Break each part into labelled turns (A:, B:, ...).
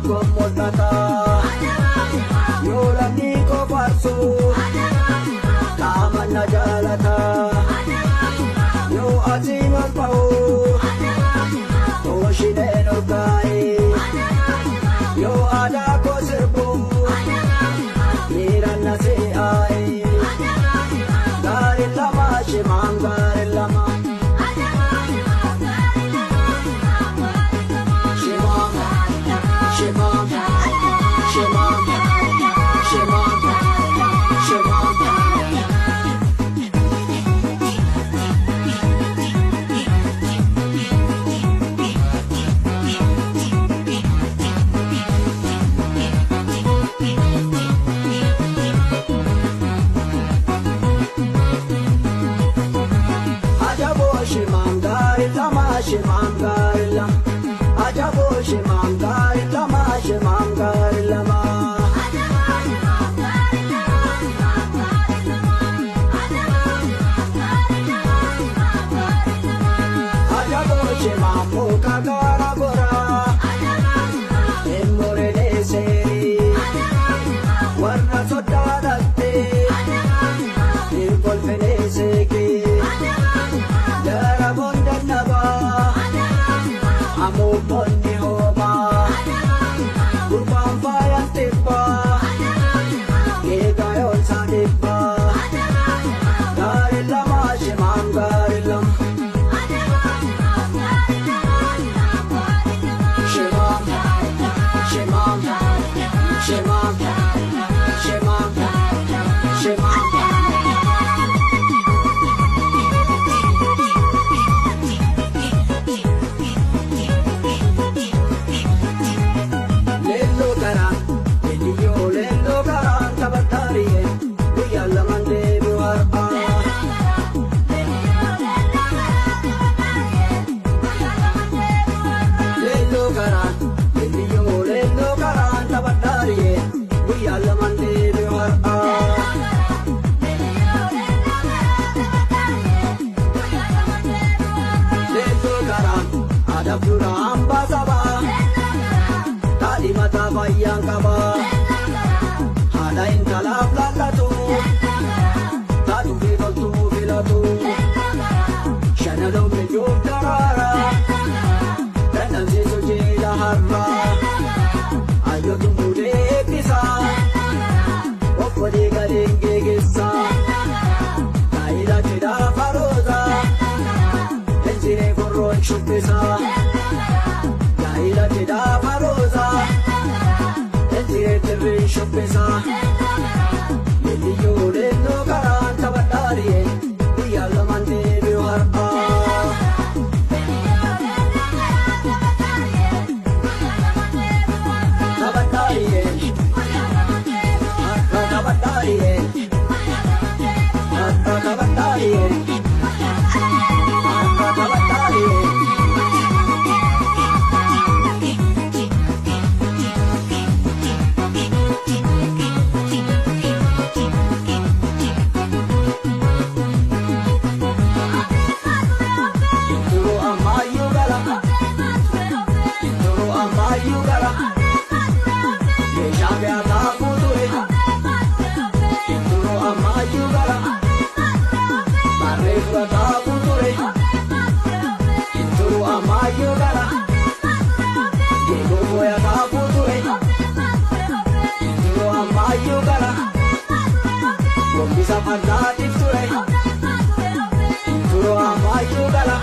A: tokko mul'ata yoo lamni qofaarsu qaama na jaalata yoo asiin ol ba'u hooshineen ol kaa'e yoo aadaa koo sirbu miiraan na se'aaye gaarii lama shimaan gaarii lama. Shimam garilla, ajabo shimam garilla, ma shimam garilla ma. Ajabo shimam muka gara gora, emore ne seri, warna soda datte, irkol fene seki. Amobonni homa, kurban fayan tippa, kegayon sa tippa. Garilama shimam garilam, shimam, shimam, shimam, shimam, shimam. Amba saba, tadi mata bayang kaba, ada intalap lalatu, tadu filatu, shanalo menyuk darara, dan nanti suci lahara, ayo tunggu deh bisa, opo di garing gigisa, kaila tidak faroza, enzire koron shukisa. Ila tida faroza, entire terre shopesa. Yeliyo leno karanta batariye, diya lamante biharpa. Tabatariye, tabatariye, tabatariye, tabatariye. Bisa padatif ture, turo amayu gala,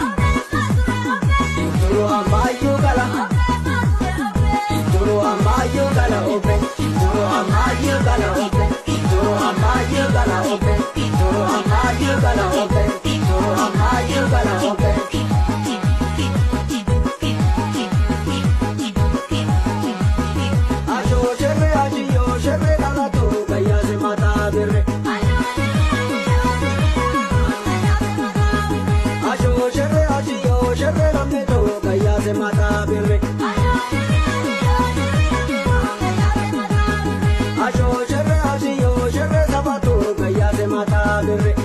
A: turo amayu gala, turo amayu gala open, turo amayu gala open, turo amayu gala open, turo amayu gala open, turo amayu gala open. Ajo sherre ajiyo sherre gala tu gaya se mata birre. Sherre ramne to gaya se mata birre. Ajo sherre ajiyo sherre sabatu gaya se mata birre.